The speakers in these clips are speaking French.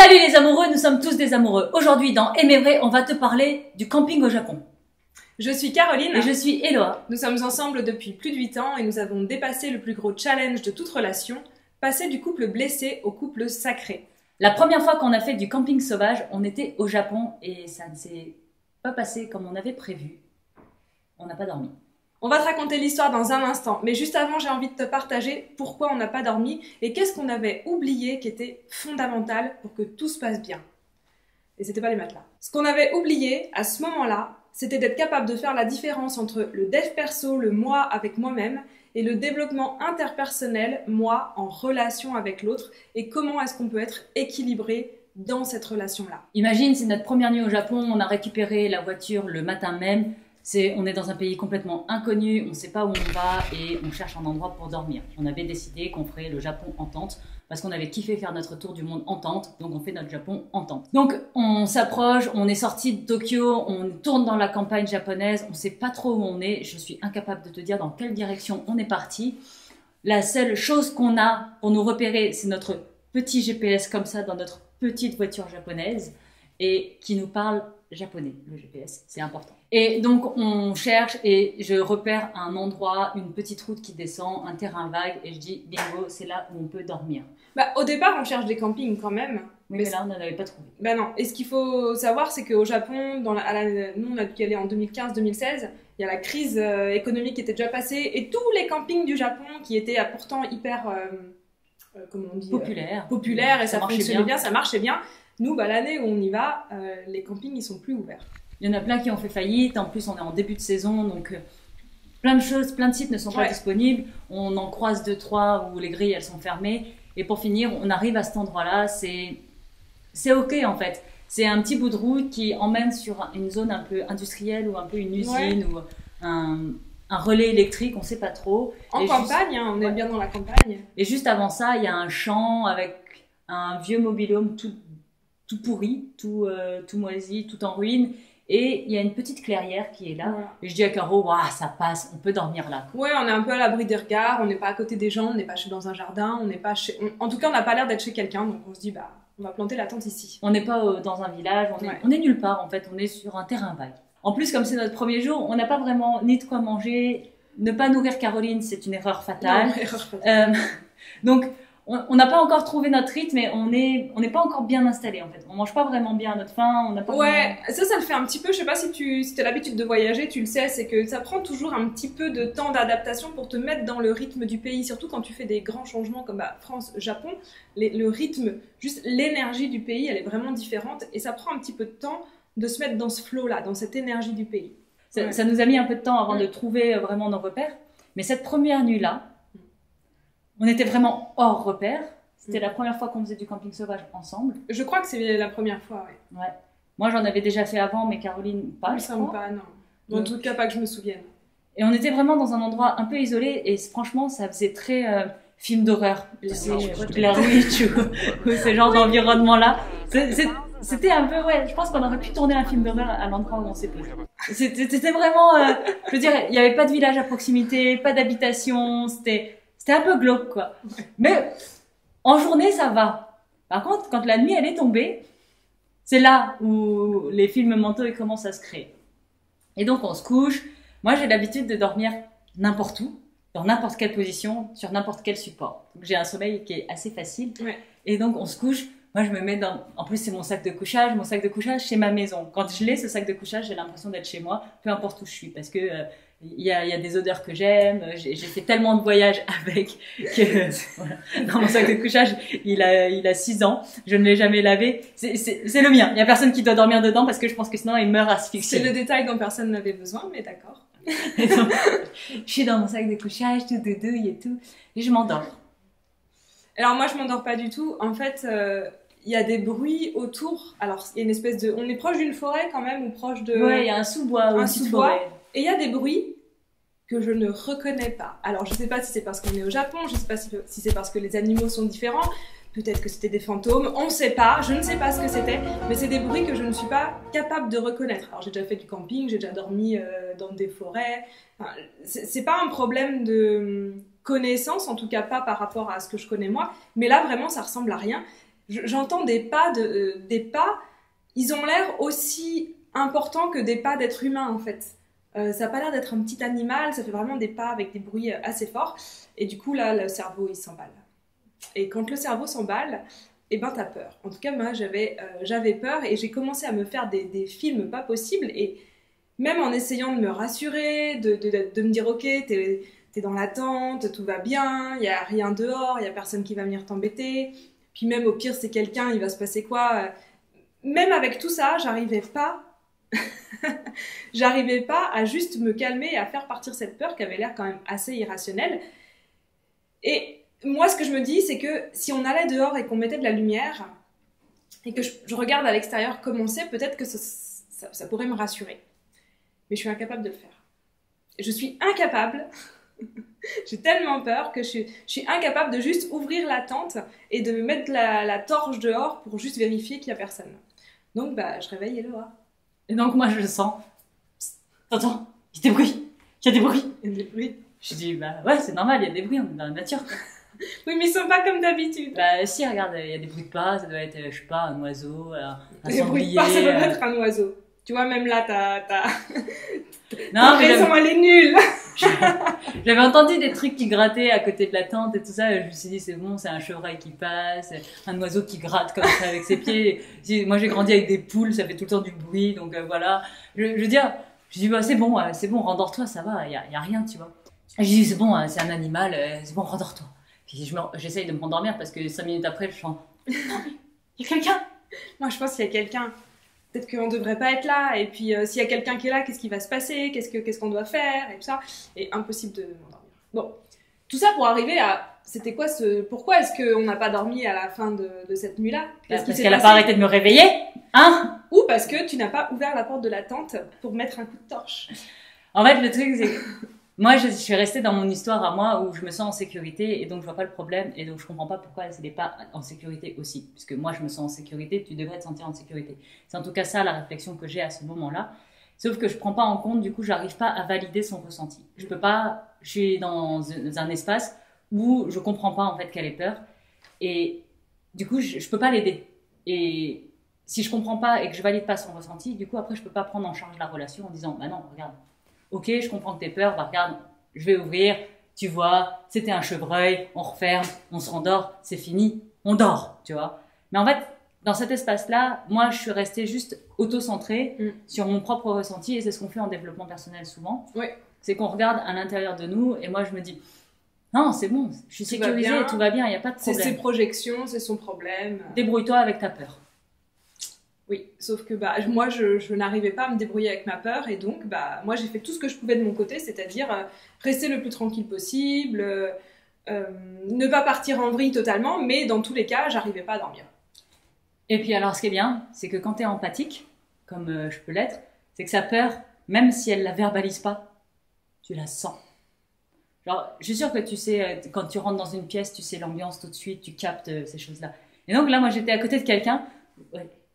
Salut les amoureux, nous sommes tous des amoureux. Aujourd'hui dans Aimer vrai, on va te parler du camping au Japon. Je suis Caroline. Et je suis Eloa. Nous sommes ensemble depuis plus de 8 ans et nous avons dépassé le plus gros challenge de toute relation, passer du couple blessé au couple sacré. La première fois qu'on a fait du camping sauvage, on était au Japon et ça ne s'est pas passé comme on avait prévu. On n'a pas dormi. On va te raconter l'histoire dans un instant, mais juste avant, j'ai envie de te partager pourquoi on n'a pas dormi et qu'est-ce qu'on avait oublié qui était fondamental pour que tout se passe bien. Et c'était pas les matelas. Ce qu'on avait oublié à ce moment-là, c'était d'être capable de faire la différence entre le dev perso, le moi avec moi-même, et le développement interpersonnel, moi en relation avec l'autre, et comment est-ce qu'on peut être équilibré dans cette relation-là. Imagine, c'est notre première nuit au Japon, on a récupéré la voiture le matin même. On est dans un pays complètement inconnu, on ne sait pas où on va et on cherche un endroit pour dormir. On avait décidé qu'on ferait le Japon en tente parce qu'on avait kiffé faire notre tour du monde en tente, donc on fait notre Japon en tente. Donc on s'approche, on est sorti de Tokyo, on tourne dans la campagne japonaise, on ne sait pas trop où on est, je suis incapable de te dire dans quelle direction on est parti. La seule chose qu'on a pour nous repérer, c'est notre petit GPS comme ça dans notre petite voiture japonaise et qui nous parle japonais, le GPS, c'est important. Et donc on cherche et je repère un endroit, une petite route qui descend, un terrain vague et je dis bingo, c'est là où on peut dormir. Au départ on cherche des campings quand même. Oui, mais là on n'en avait pas trouvé. Non, et ce qu'il faut savoir c'est qu'au Japon, nous on a dû y aller en 2015-2016, il y a la crise économique qui était déjà passée et tous les campings du Japon qui étaient pourtant hyper, comment on dit, populaires et ça fonctionnait bien, ça marchait bien. Nous, l'année où on y va, les campings, ils sont plus ouverts. Il y en a plein qui ont fait faillite. En plus, on est en début de saison, donc plein de choses, plein de sites ne sont pas disponibles. On en croise 2-3 où les grilles, elles sont fermées. Et pour finir, on arrive à cet endroit-là. C'est OK, en fait. C'est un petit bout de route qui emmène sur une zone un peu industrielle ou un peu une usine ou un relais électrique, on ne sait pas trop. En campagne, on est bien dans la campagne. Et juste avant ça, il y a un champ avec un vieux mobil-home tout pourri, tout moisi, tout en ruine. Et il y a une petite clairière qui est là. Voilà. Et je dis à Caro, waouh, ça passe, on peut dormir là. Ouais, on est un peu à l'abri des regards, on n'est pas à côté des gens, on n'est pas dans un jardin, on n'est pas chez... En tout cas, on n'a pas l'air d'être chez quelqu'un, donc on se dit, on va planter la tente ici. On n'est pas dans un village, on est nulle part en fait, on est sur un terrain vague. En plus, comme c'est notre premier jour, on n'a pas vraiment ni de quoi manger. Ne pas nourrir Caroline, c'est une erreur fatale. Non, erreur fatale. Donc, on n'a pas encore trouvé notre rythme et on n'est pas encore bien installé en fait. On mange pas vraiment bien à notre faim, on n'a pas vraiment... ça le fait un petit peu, je sais pas si tu as l'habitude de voyager, tu le sais, c'est que ça prend toujours un petit peu de temps d'adaptation pour te mettre dans le rythme du pays, surtout quand tu fais des grands changements comme France, Japon, le rythme, juste l'énergie du pays, elle est vraiment différente et ça prend un petit peu de temps de se mettre dans ce flow-là, dans cette énergie du pays. Ça nous a mis un peu de temps avant de trouver vraiment nos repères, mais cette première nuit-là, on était vraiment hors repère. C'était la première fois qu'on faisait du camping sauvage ensemble. Je crois que c'est la première fois, ouais. Moi, j'en avais déjà fait avant, mais Caroline, pas. Ça me pas, non. En tout cas, pas que je me souvienne. Et on était vraiment dans un endroit un peu isolé, et franchement, ça faisait très film d'horreur. Blair Witch ou ce genre d'environnement-là. C'était un peu, je pense qu'on aurait pu tourner un film d'horreur à l'endroit où on s'est posé. C'était vraiment, je veux dire, il n'y avait pas de village à proximité, pas d'habitation, c'était un peu glauque, quoi. Mais en journée, ça va. Par contre, quand la nuit, elle est tombée, c'est là où les films mentaux ils commencent à se créer. Et donc, on se couche. Moi, j'ai l'habitude de dormir n'importe où, dans n'importe quelle position, sur n'importe quel support. J'ai un sommeil qui est assez facile. Ouais. Et donc, on se couche. Moi, je me mets dans... En plus, c'est mon sac de couchage. Mon sac de couchage, c'est ma maison. Quand je l'ai, ce sac de couchage, j'ai l'impression d'être chez moi, peu importe où je suis. Parce que il y a des odeurs que j'aime. J'ai fait tellement de voyages avec que voilà. Dans mon sac de couchage, il a 6 ans. Je ne l'ai jamais lavé. C'est le mien. Il y a personne qui doit dormir dedans parce que je pense que sinon il meurt asphyxié. C'est le détail dont personne n'avait besoin, mais d'accord. Je suis dans mon sac de couchage, tout doudouille et tout, et je m'endors. Alors moi, je m'endors pas du tout. En fait, il y a des bruits autour. Alors, il y a une espèce de... On est proche d'une forêt quand même, ou proche de... Ouais, il y a un sous-bois. Un sous-bois. Et il y a des bruits que je ne reconnais pas. Alors, je sais pas si c'est parce qu'on est au Japon, je sais pas si c'est parce que les animaux sont différents, peut-être que c'était des fantômes, on sait pas, je ne sais pas ce que c'était, mais c'est des bruits que je ne suis pas capable de reconnaître. Alors, j'ai déjà fait du camping, j'ai déjà dormi dans des forêts. Enfin, c'est pas un problème de connaissance, en tout cas pas par rapport à ce que je connais moi, mais là, vraiment, ça ressemble à rien. j'entends des pas, ils ont l'air aussi importants que des pas d'être humain en fait. Ça n'a pas l'air d'être un petit animal, ça fait vraiment des pas avec des bruits assez forts. Et du coup, là, le cerveau, il s'emballe. Et quand le cerveau s'emballe, eh ben, t'as peur. En tout cas, moi, j'avais peur et j'ai commencé à me faire des films pas possibles. Et même en essayant de me rassurer, de me dire, ok, t'es dans l'attente, tout va bien, il n'y a rien dehors, il n'y a personne qui va venir t'embêter. Puis même au pire, c'est quelqu'un, il va se passer quoi? Même avec tout ça, j'arrivais pas à juste me calmer et à faire partir cette peur qui avait l'air quand même assez irrationnelle. Et moi, ce que je me dis, c'est que si on allait dehors et qu'on mettait de la lumière et que je regarde à l'extérieur comment c'est, peut-être que ça pourrait me rassurer. Mais je suis incapable de le faire. Je suis incapable. J'ai tellement peur que je suis incapable de juste ouvrir la tente et de mettre la torche dehors pour juste vérifier qu'il n'y a personne. Donc, je réveille Eloa. Et donc, moi, je le sens. T'entends? Il y a des bruits. Il y a des bruits. Il y a des bruits. Je dis, ouais, c'est normal, il y a des bruits, on est dans la nature. Oui, mais ils sont pas comme d'habitude. Si, regarde, il y a des bruits de pas, ça doit être, je sais pas, un oiseau, un sanglier. Les bruits de pas, ça doit être un oiseau. Tu vois, même là, t'as raison, elle est nulle. J'avais entendu des trucs qui grattaient à côté de la tente et tout ça, et je me suis dit, c'est bon, c'est un chevreuil qui passe, un oiseau qui gratte comme ça avec ses pieds. Moi, j'ai grandi avec des poules, ça fait tout le temps du bruit, donc voilà. Je veux dire, je dis, c'est bon, rendors-toi, ça va, il y a rien, tu vois. Et je dis, c'est bon, c'est un animal, c'est bon, rendors-toi. Puis j'essaye de me rendormir parce que 5 minutes après, je sens, il y a quelqu'un. Moi, je pense qu'il y a quelqu'un. Peut-être qu'on ne devrait pas être là, et puis s'il y a quelqu'un qui est là, qu'est-ce qui va se passer, qu'est-ce qu'on doit faire, et tout ça. Et impossible de m'endormir. Bon, tout ça pour arriver à... C'était quoi pourquoi est-ce qu'on n'a pas dormi à la fin de cette nuit-là? Parce qu'elle n'a pas arrêté de me réveiller, hein? Ou parce que tu n'as pas ouvert la porte de la tente pour mettre un coup de torche. En fait, le truc, c'est que moi, je suis restée dans mon histoire à moi où je me sens en sécurité et donc je vois pas le problème et donc je comprends pas pourquoi elle n'est pas en sécurité aussi. Puisque moi, je me sens en sécurité, tu devrais te sentir en sécurité. C'est en tout cas ça la réflexion que j'ai à ce moment-là. Sauf que je prends pas en compte, du coup, j'arrive pas à valider son ressenti. Je peux pas, je suis dans un espace où je comprends pas en fait qu'elle ait peur et du coup, je peux pas l'aider. Et si je comprends pas et que je valide pas son ressenti, du coup, après, je peux pas prendre en charge la relation en disant, bah non, regarde. Ok, je comprends que t'aies peur, regarde, je vais ouvrir, tu vois, c'était un chevreuil, on referme, on se rendort, c'est fini, on dort, tu vois. Mais en fait, dans cet espace-là, moi, je suis restée juste auto-centrée sur mon propre ressenti et c'est ce qu'on fait en développement personnel souvent. Oui. C'est qu'on regarde à l'intérieur de nous et moi, je me dis, non, c'est bon, je suis sécurisée, tout va bien, il n'y a pas de problème. C'est ses projections, c'est son problème. Débrouille-toi avec ta peur. Oui, sauf que moi je n'arrivais pas à me débrouiller avec ma peur et donc moi j'ai fait tout ce que je pouvais de mon côté, c'est-à-dire rester le plus tranquille possible, ne pas partir en vrille totalement, mais dans tous les cas j'arrivais pas à dormir. Et puis alors ce qui est bien, c'est que quand tu es empathique, comme je peux l'être, c'est que sa peur, même si elle la verbalise pas, tu la sens. Genre, je suis sûre que tu sais, quand tu rentres dans une pièce, tu sais l'ambiance tout de suite, tu captes ces choses-là. Et donc là, moi j'étais à côté de quelqu'un,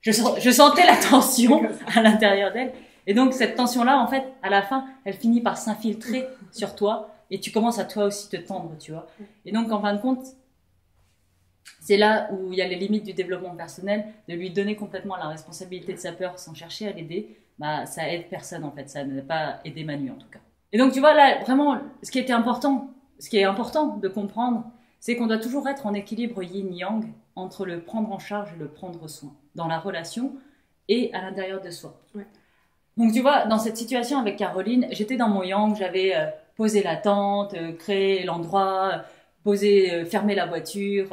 je sentais la tension à l'intérieur d'elle. Et donc, cette tension-là, en fait, à la fin, elle finit par s'infiltrer sur toi et tu commences à toi aussi te tendre, tu vois. Et donc, en fin de compte, c'est là où il y a les limites du développement personnel, de lui donner complètement la responsabilité de sa peur sans chercher à l'aider, ça aide personne, en fait. Ça n'a pas aidé Manu, en tout cas. Et donc, tu vois, là, vraiment, ce qui est important de comprendre, c'est qu'on doit toujours être en équilibre yin-yang entre le prendre en charge et le prendre soin dans la relation et à l'intérieur de soi. Ouais. Donc tu vois, dans cette situation avec Caroline, j'étais dans mon yang, j'avais posé la tente, créé l'endroit, fermé la voiture,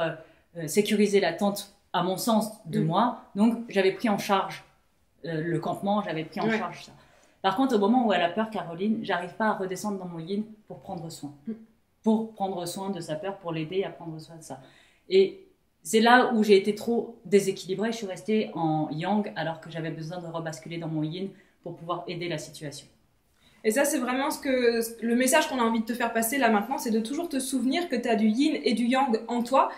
sécurisé la tente à mon sens de moi. Donc j'avais pris en charge le campement, j'avais pris en charge ça. Par contre, au moment où elle a peur, Caroline, j'arrive pas à redescendre dans mon yin pour prendre soin. Pour prendre soin de sa peur, pour l'aider à prendre soin de ça. Et c'est là où j'ai été trop déséquilibrée. Je suis restée en yang alors que j'avais besoin de rebasculer dans mon yin pour pouvoir aider la situation. Et ça, c'est vraiment le message qu'on a envie de te faire passer là maintenant, c'est de toujours te souvenir que tu as du yin et du yang en toi.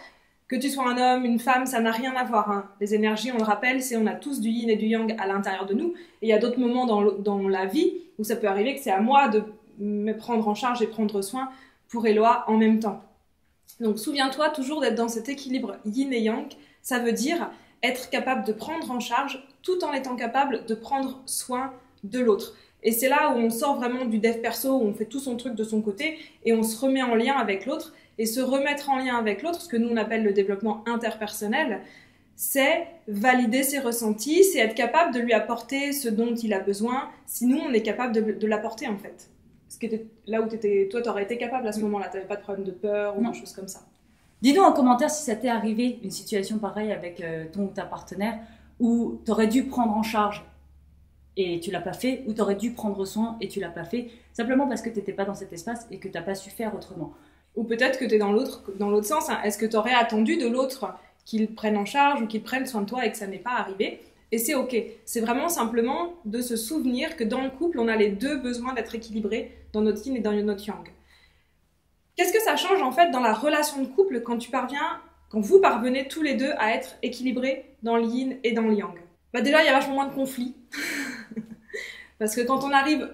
Que tu sois un homme, une femme, ça n'a rien à voir. Hein. Les énergies, on le rappelle, on a tous du yin et du yang à l'intérieur de nous. Et il y a d'autres moments dans la vie où ça peut arriver que c'est à moi de me prendre en charge et prendre soin pour Eloa en même temps. Donc souviens-toi toujours d'être dans cet équilibre yin et yang. ça veut dire être capable de prendre en charge tout en étant capable de prendre soin de l'autre. Et c'est là où on sort vraiment du dev perso, où on fait tout son truc de son côté et on se remet en lien avec l'autre. Et se remettre en lien avec l'autre, ce que nous on appelle le développement interpersonnel, c'est valider ses ressentis, c'est être capable de lui apporter ce dont il a besoin, si nous on est capable de l'apporter en fait. Ce qui était là où toi t'aurais été capable à ce moment-là, t'avais pas de problème de peur ou de choses comme ça. Dis-nous en commentaire si ça t'est arrivé une situation pareille avec ton ou ta partenaire où t'aurais dû prendre en charge et tu l'as pas fait, ou t'aurais dû prendre soin et tu l'as pas fait, simplement parce que t'étais pas dans cet espace et que t'as pas su faire autrement. Ou peut-être que t'es dans l'autre sens, hein. Est-ce que t'aurais attendu de l'autre qu'il prenne en charge ou qu'il prenne soin de toi et que ça n'est pas arrivé? Et c'est ok. C'est vraiment simplement de se souvenir que dans le couple, on a les deux besoins d'être équilibrés dans notre yin et dans notre yang. Qu'est-ce que ça change en fait dans la relation de couple quand vous parvenez tous les deux à être équilibrés dans le yin et dans le yang? Bah déjà, il y a vachement moins de conflits. Parce que quand on arrive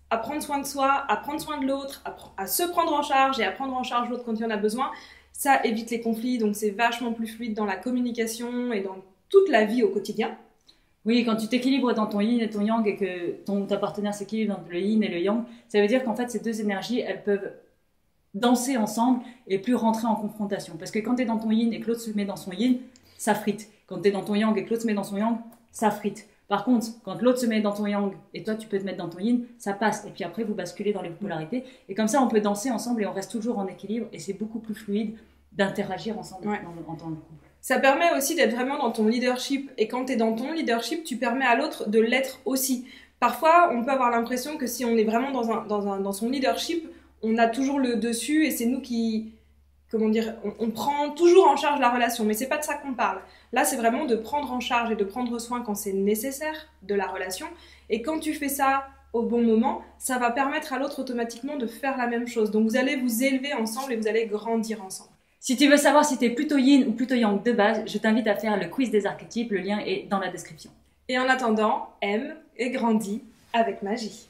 à prendre soin de soi, à prendre soin de l'autre, à se prendre en charge et à prendre en charge l'autre quand il y en a besoin, ça évite les conflits, donc c'est vachement plus fluide dans la communication et dans toute la vie au quotidien. Oui, quand tu t'équilibres dans ton yin et ton yang et que ta partenaire s'équilibre dans le yin et le yang, ça veut dire qu'en fait ces deux énergies, elles peuvent danser ensemble et plus rentrer en confrontation. Parce que quand tu es dans ton yin et que l'autre se met dans son yin, ça frite. Quand tu es dans ton yang et que l'autre se met dans son yang, ça frite. Par contre, quand l'autre se met dans ton yang et toi tu peux te mettre dans ton yin, ça passe. Et puis après, vous basculez dans les polarités. Et comme ça, on peut danser ensemble et on reste toujours en équilibre. Et c'est beaucoup plus fluide d'interagir ensemble en tant que couple. Ça permet aussi d'être vraiment dans ton leadership. Et quand tu es dans ton leadership, tu permets à l'autre de l'être aussi. Parfois, on peut avoir l'impression que si on est vraiment dans son leadership, on a toujours le dessus et c'est nous qui... on prend toujours en charge la relation, mais c'est pas de ça qu'on parle. Là, c'est vraiment de prendre en charge et de prendre soin quand c'est nécessaire de la relation. Et quand tu fais ça au bon moment, ça va permettre à l'autre automatiquement de faire la même chose. Donc vous allez vous élever ensemble et vous allez grandir ensemble. Si tu veux savoir si tu es plutôt yin ou plutôt yang de base, je t'invite à faire le quiz des archétypes, le lien est dans la description. Et en attendant, aime et grandis avec magie.